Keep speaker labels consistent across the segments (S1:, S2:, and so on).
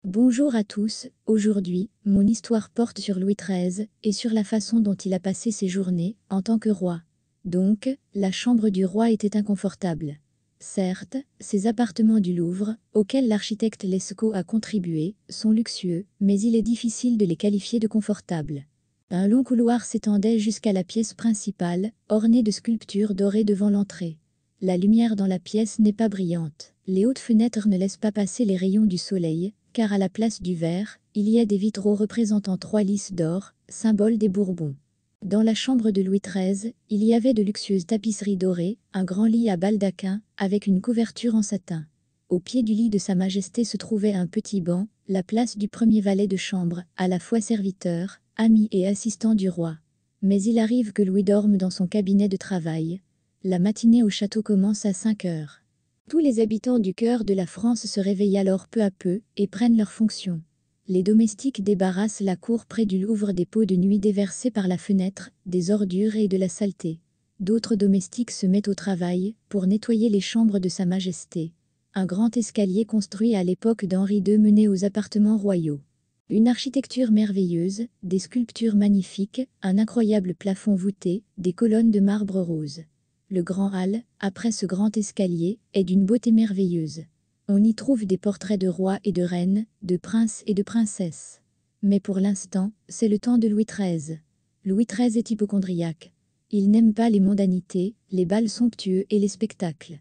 S1: Bonjour à tous, aujourd'hui, mon histoire porte sur Louis XIII et sur la façon dont il a passé ses journées en tant que roi. Donc, la chambre du roi était inconfortable. Certes, ces appartements du Louvre, auxquels l'architecte Lescaut a contribué, sont luxueux, mais il est difficile de les qualifier de confortables. Un long couloir s'étendait jusqu'à la pièce principale, ornée de sculptures dorées devant l'entrée. La lumière dans la pièce n'est pas brillante. Les hautes fenêtres ne laissent pas passer les rayons du soleil, car à la place du verre, il y a des vitraux représentant 3 lys d'or, symbole des Bourbons. Dans la chambre de Louis XIII, il y avait de luxueuses tapisseries dorées, un grand lit à baldaquin, avec une couverture en satin. Au pied du lit de Sa Majesté se trouvait un petit banc, la place du premier valet de chambre, à la fois serviteur, ami et assistant du roi. Mais il arrive que Louis dorme dans son cabinet de travail. La matinée au château commence à 5 heures. Tous les habitants du cœur de la France se réveillent alors peu à peu et prennent leurs fonctions. Les domestiques débarrassent la cour près du Louvre des pots de nuit déversés par la fenêtre, des ordures et de la saleté. D'autres domestiques se mettent au travail pour nettoyer les chambres de Sa Majesté. Un grand escalier construit à l'époque d'Henri II menait aux appartements royaux. Une architecture merveilleuse, des sculptures magnifiques, un incroyable plafond voûté, des colonnes de marbre rose. Le grand hall, après ce grand escalier, est d'une beauté merveilleuse. On y trouve des portraits de rois et de reines, de princes et de princesses. Mais pour l'instant, c'est le temps de Louis XIII. Louis XIII est hypocondriaque. Il n'aime pas les mondanités, les bals somptueux et les spectacles.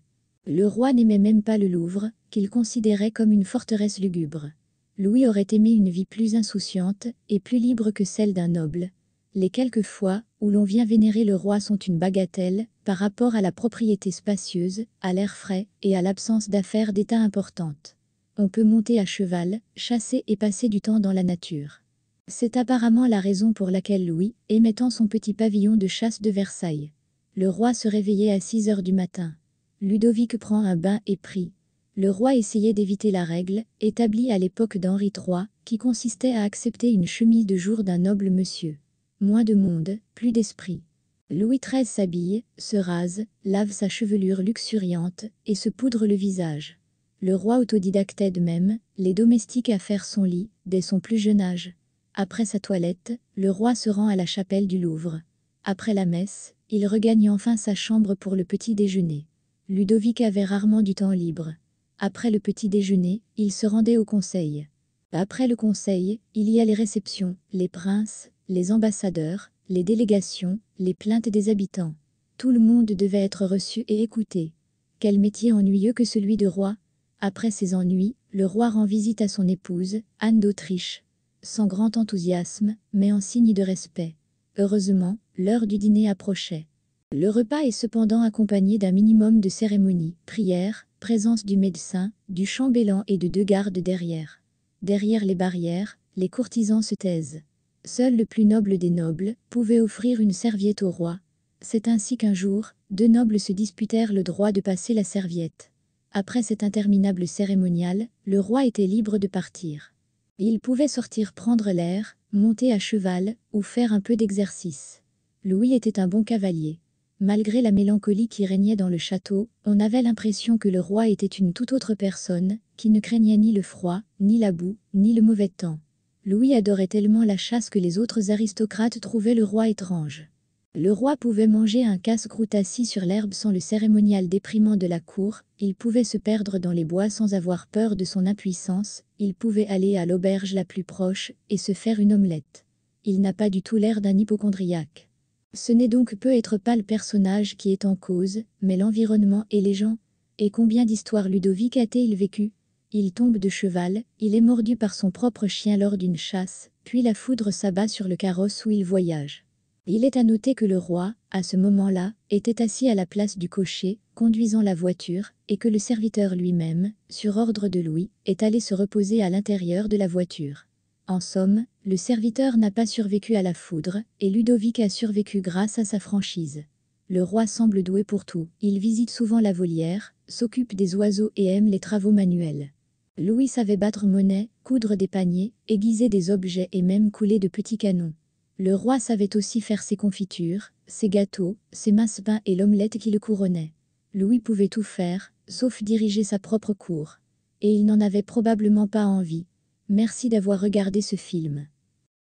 S1: Le roi n'aimait même pas le Louvre, qu'il considérait comme une forteresse lugubre. Louis aurait aimé une vie plus insouciante et plus libre que celle d'un noble. Les quelques fois où l'on vient vénérer le roi sont une bagatelle par rapport à la propriété spacieuse, à l'air frais et à l'absence d'affaires d'État importantes. On peut monter à cheval, chasser et passer du temps dans la nature. C'est apparemment la raison pour laquelle Louis aimait tant son petit pavillon de chasse de Versailles. Le roi se réveillait à 6 heures du matin. Ludovic prend un bain et prie. Le roi essayait d'éviter la règle, établie à l'époque d'Henri III, qui consistait à accepter une chemise de jour d'un noble monsieur. Moins de monde, plus d'esprit. Louis XIII s'habille, se rase, lave sa chevelure luxuriante et se poudre le visage. Le roi autodidacte aide même les domestiques à faire son lit dès son plus jeune âge. Après sa toilette, le roi se rend à la chapelle du Louvre. Après la messe, il regagne enfin sa chambre pour le petit déjeuner. Ludovic avait rarement du temps libre. Après le petit déjeuner, il se rendait au conseil. Après le conseil, il y a les réceptions, les princes, les ambassadeurs, les délégations, les plaintes des habitants. Tout le monde devait être reçu et écouté. Quel métier ennuyeux que celui de roi. Après ses ennuis, le roi rend visite à son épouse, Anne d'Autriche. Sans grand enthousiasme, mais en signe de respect. Heureusement, l'heure du dîner approchait. Le repas est cependant accompagné d'un minimum de cérémonie, prière, présence du médecin, du chambellan et de 2 gardes derrière. Derrière les barrières, les courtisans se taisent. Seul le plus noble des nobles pouvait offrir une serviette au roi. C'est ainsi qu'un jour, 2 nobles se disputèrent le droit de passer la serviette. Après cet interminable cérémonial, le roi était libre de partir. Il pouvait sortir prendre l'air, monter à cheval, ou faire un peu d'exercice. Louis était un bon cavalier. Malgré la mélancolie qui régnait dans le château, on avait l'impression que le roi était une toute autre personne, qui ne craignait ni le froid, ni la boue, ni le mauvais temps. Louis adorait tellement la chasse que les autres aristocrates trouvaient le roi étrange. Le roi pouvait manger un casse-croûte assis sur l'herbe sans le cérémonial déprimant de la cour, il pouvait se perdre dans les bois sans avoir peur de son impuissance, il pouvait aller à l'auberge la plus proche et se faire une omelette. Il n'a pas du tout l'air d'un hypocondriaque. Ce n'est donc peut-être pas le personnage qui est en cause, mais l'environnement et les gens. Et combien d'histoires Ludovic a-t-il vécu? Il tombe de cheval, il est mordu par son propre chien lors d'une chasse, puis la foudre s'abat sur le carrosse où il voyage. Il est à noter que le roi, à ce moment-là, était assis à la place du cocher, conduisant la voiture, et que le serviteur lui-même, sur ordre de Louis, est allé se reposer à l'intérieur de la voiture. En somme, le serviteur n'a pas survécu à la foudre, et Ludovic a survécu grâce à sa franchise. Le roi semble doué pour tout, il visite souvent la volière, s'occupe des oiseaux et aime les travaux manuels. Louis savait battre monnaie, coudre des paniers, aiguiser des objets et même couler de petits canons. Le roi savait aussi faire ses confitures, ses gâteaux, ses massepains et l'omelette qui le couronnaient. Louis pouvait tout faire, sauf diriger sa propre cour. Et il n'en avait probablement pas envie. Merci d'avoir regardé ce film.